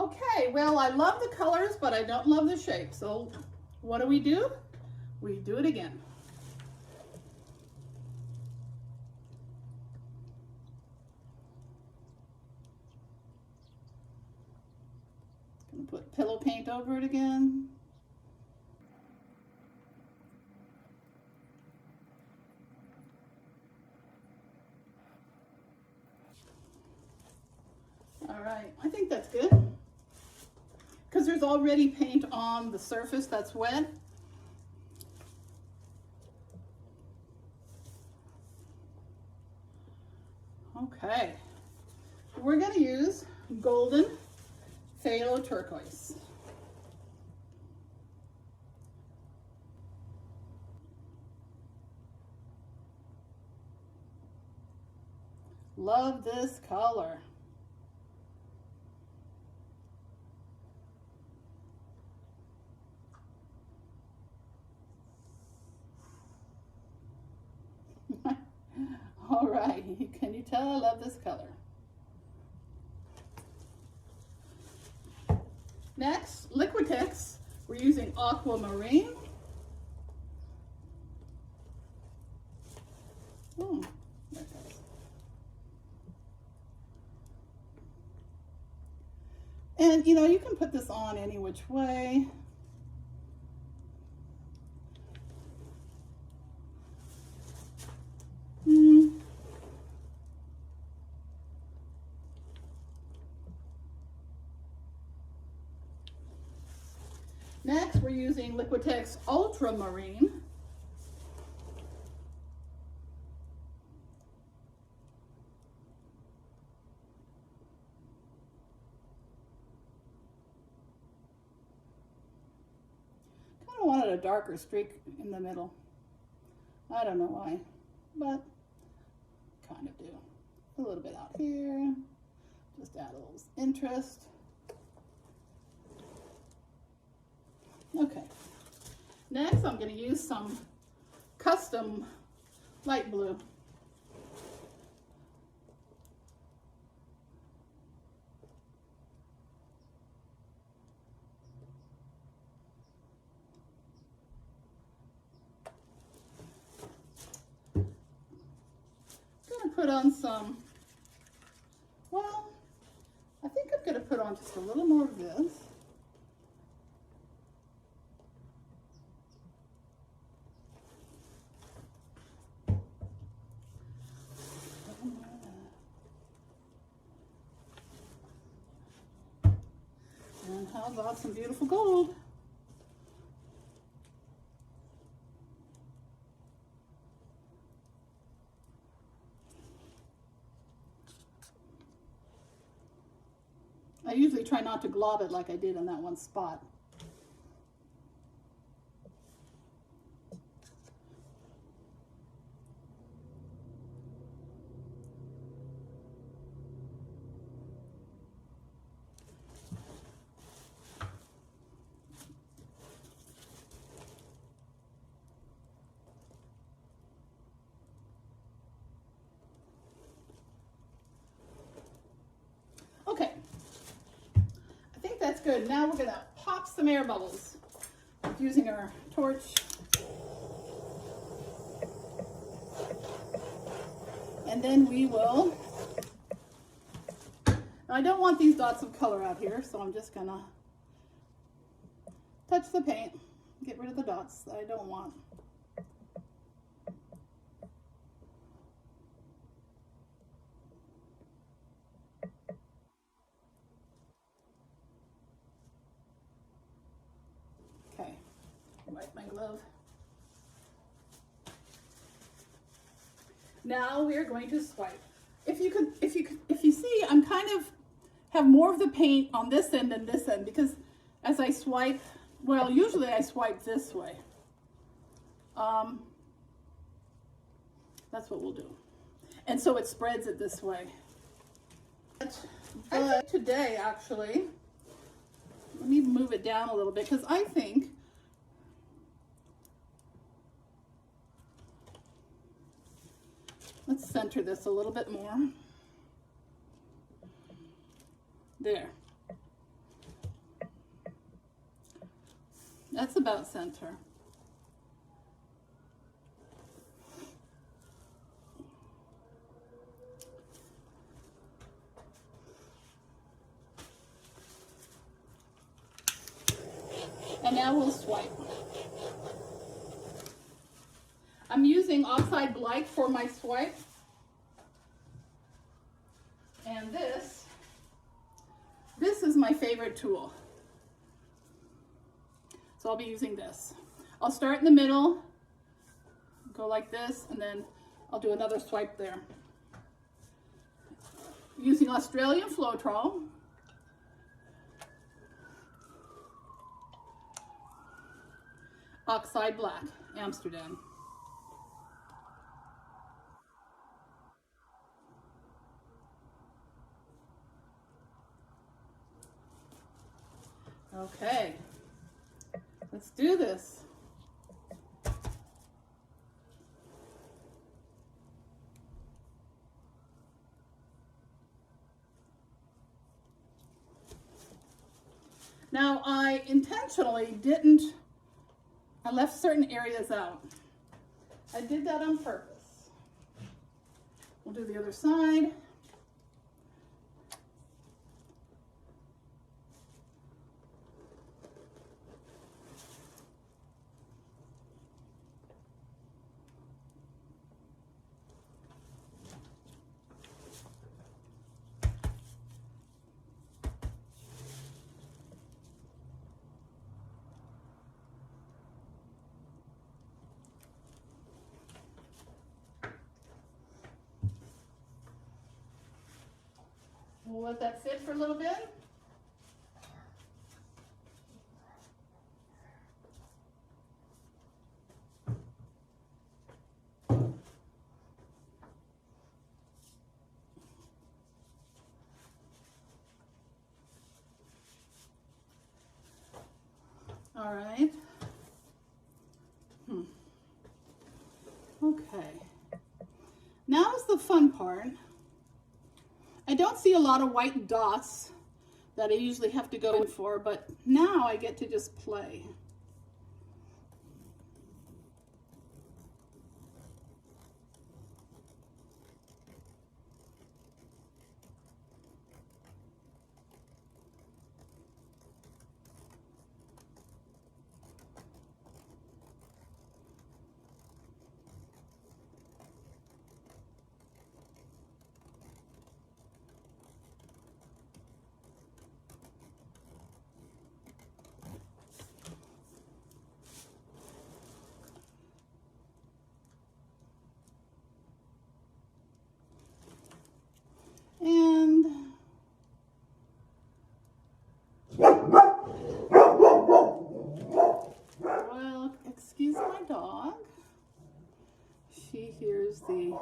Okay, well, I love the colors, but I don't love the shape. So what do? We do it again. Gonna put pillow paint over it again. All right, I think that's good. Because there's already paint on the surface that's wet. Okay, we're going to use golden Phthalo Turquoise. Love this color. All right, can you tell I love this color? Next, Liquitex. We're using Aquamarine. There it goes. And you know, you can put this on any which way. Next, we're using Liquitex Ultramarine. Kind of wanted a darker streak in the middle. I don't know why, but kind of do. A little bit out here, just add a little interest. Okay, next I'm going to use some custom light blue. I'm going to put on some, well, I think I'm going to put on just a little more of this. And how about some beautiful gold? I usually try not to glob it like I did on that one spot. Okay, I think that's good. Now we're gonna pop some air bubbles using our torch. And then we will, I don't want these dots of color out here, so I'm just gonna touch the paint, get rid of the dots that I don't want. Okay, wipe my glove. Now we are going to swipe. If you see, I'm kind of have more of the paint on this end than this end, because as I swipe, well, usually I swipe this way. That's what we'll do. And so it spreads it this way. But today, actually, let me move it down a little bit, because I think let's center this a little bit more. There. That's about center. And now we'll swipe. I'm using Oxide Black for my swipe. And this is my favorite tool. So I'll be using this. I'll start in the middle, go like this, and then I'll do another swipe there. Using Australian Floetrol. Oxide Black, Amsterdam. Okay, let's do this. Now, I intentionally I left certain areas out. I did that on purpose. We'll do the other side. We'll let that sit for a little bit. All right. Okay. Now's the fun part. I don't see a lot of white dots that I usually have to go in for, but now I get to just play. And well, excuse my dog. She hears the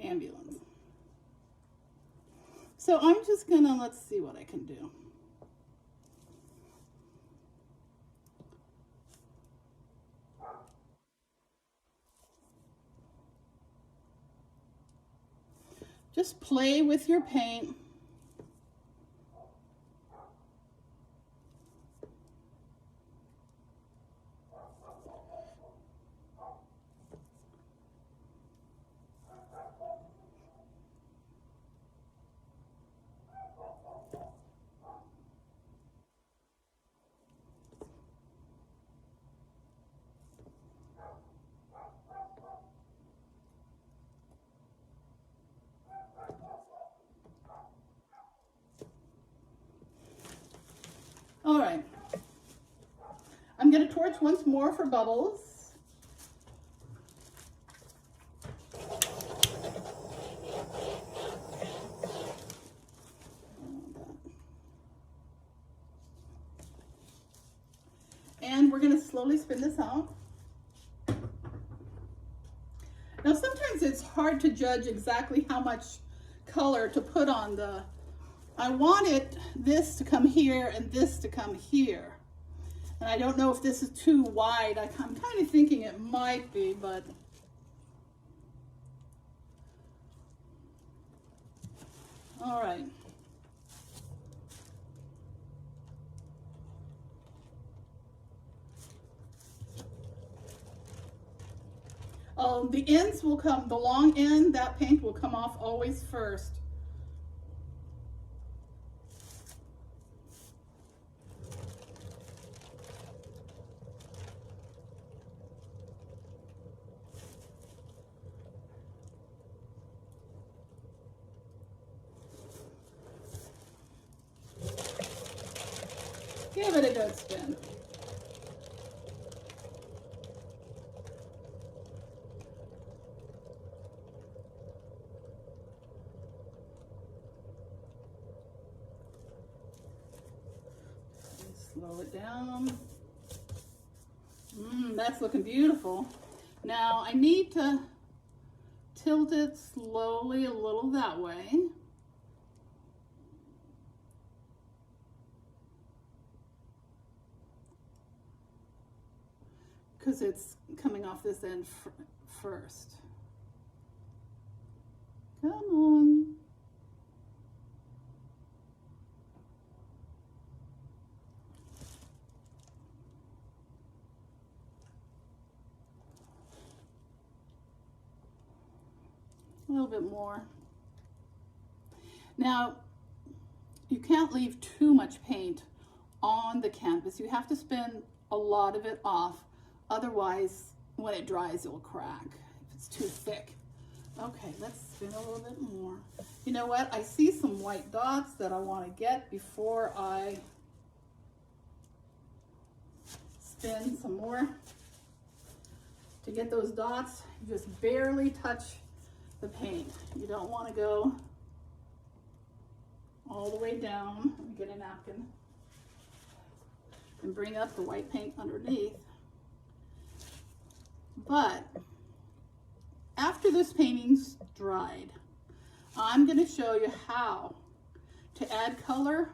ambulance. So I'm just gonna, let's see what I can do. Just play with your paint. All right, I'm going to torch once more for bubbles. And we're going to slowly spin this out. Now sometimes it's hard to judge exactly how much color to put on the, I wanted this to come here and this to come here. And I don't know if this is too wide. I'm kind of thinking it might be, but all right. The ends will come, the long end, that paint will come off always first. Give it a good spin. Slow it down. That's looking beautiful. Now I need to tilt it slowly a little that way. Because it's coming off this end first. Come on. A little bit more. Now, you can't leave too much paint on the canvas. You have to spin a lot of it off. Otherwise, when it dries, it will crack if it's too thick. Okay, let's spin a little bit more. You know what? I see some white dots that I want to get before I spin some more. To get those dots, you just barely touch the paint. You don't want to go all the way down. Let me get a napkin and bring up the white paint underneath. But after this painting's dried, I'm going to show you how to add color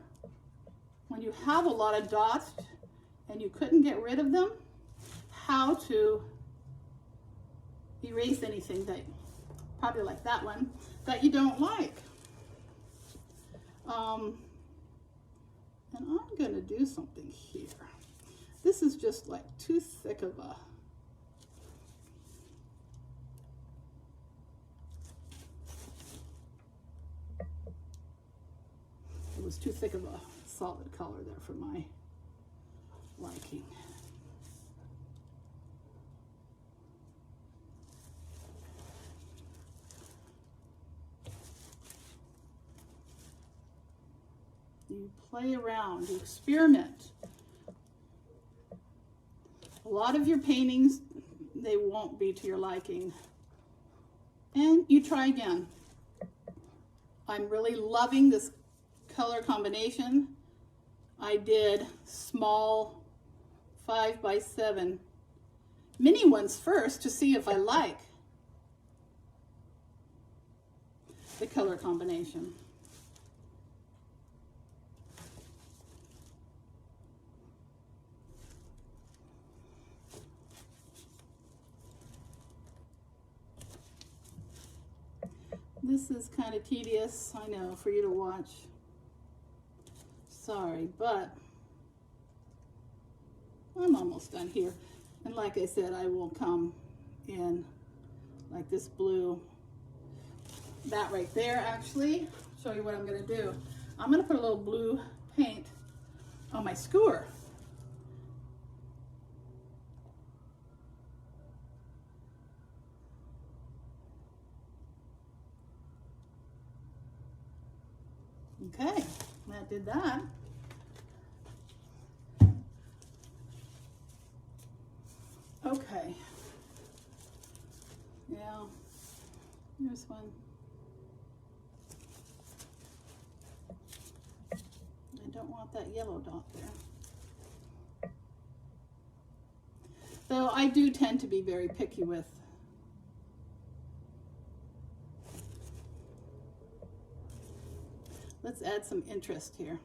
when you have a lot of dots and you couldn't get rid of them, how to erase anything that, probably like that one, that you don't like. And I'm going to do something here. This is just like too thick of a, it was too thick of a solid color there for my liking. You play around, you experiment. A lot of your paintings, they won't be to your liking. And you try again. I'm really loving this color combination. I did small 5x7 mini ones first to see if I like the color combination. This is kind of tedious, I know, for you to watch. Sorry, but I'm almost done here. And like I said, I will come in like this blue, that right there actually. Show you what I'm gonna do. I'm gonna put a little blue paint on my skewer. Okay, that did that. Okay. Yeah, here's one. I don't want that yellow dot there. Though I do tend to be very picky with let's add some interest here.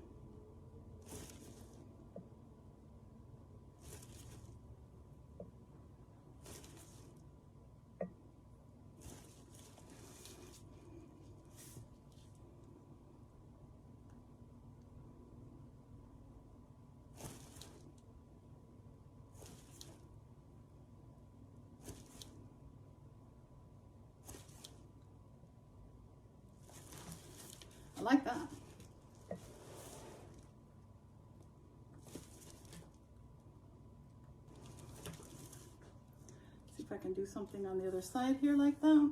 I like that. See if I can do something on the other side here like that.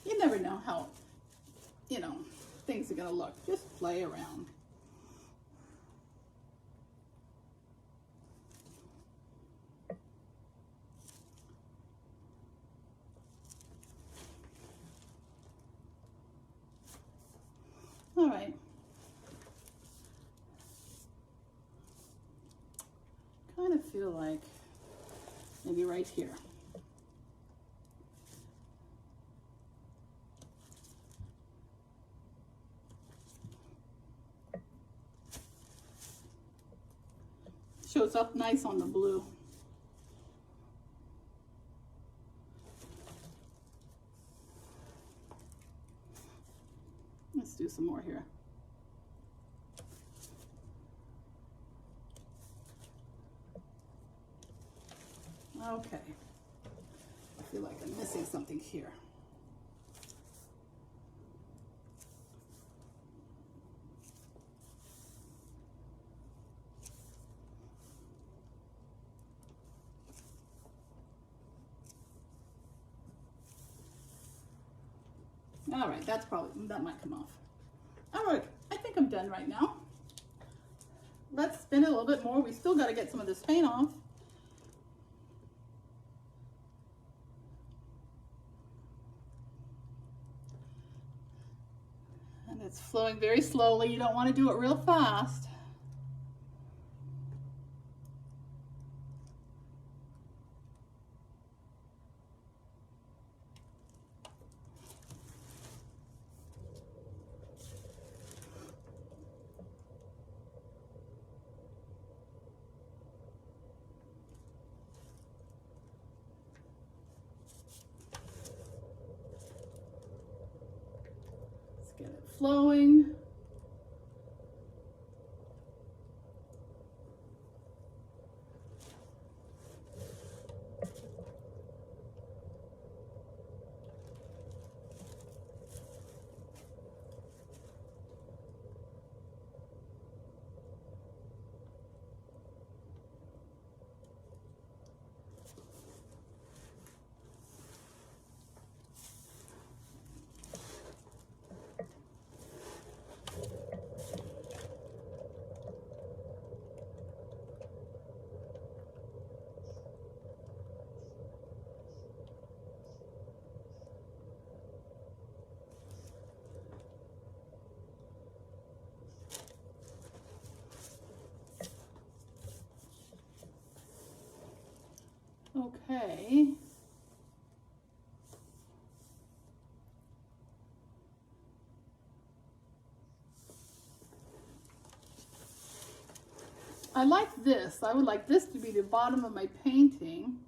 You never know how, things are going to look. Just play around. All right. Kind of feel like maybe right here. Shows up nice on the blue. Let's do some more here. Okay. I feel like I'm missing something here. All right, that might come off. All right, I think I'm done right now. Let's spin it a little bit more. We still got to get some of this paint off. And it's flowing very slowly. You don't want to do it real fast. Get it flowing. Okay. I like this. I would like this to be the bottom of my painting.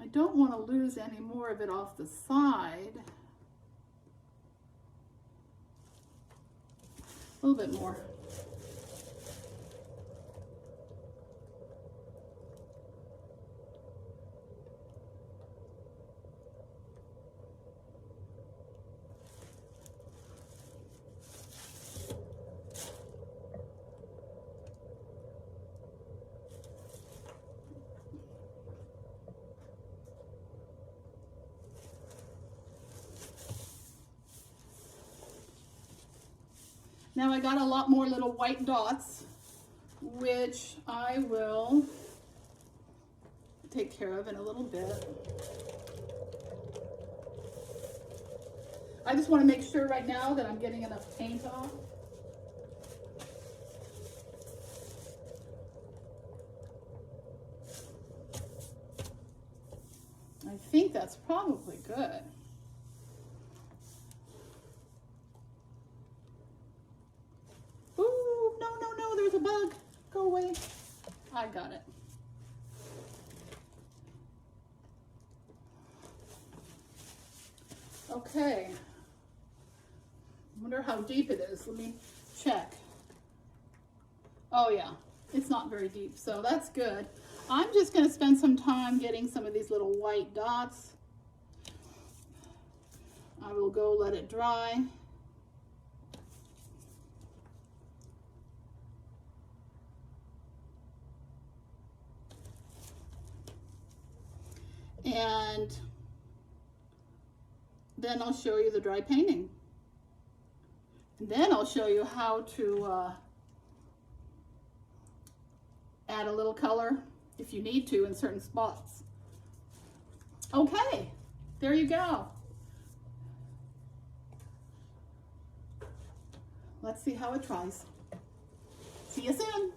I don't want to lose any more of it off the side. A little bit more. Now I got a lot more little white dots, which I will take care of in a little bit. I just want to make sure right now that I'm getting enough paint off. I think that's probably good. Ooh, no, no, no, there's a bug. Go away. I got it. Okay. I wonder how deep it is. Let me check. Oh yeah, it's not very deep, so that's good. I'm just going to spend some time getting some of these little white dots. I will go let it dry. And then I'll show you the dry painting. And then I'll show you how to add a little color if you need to in certain spots. Okay, there you go. Let's see how it dries. See you soon.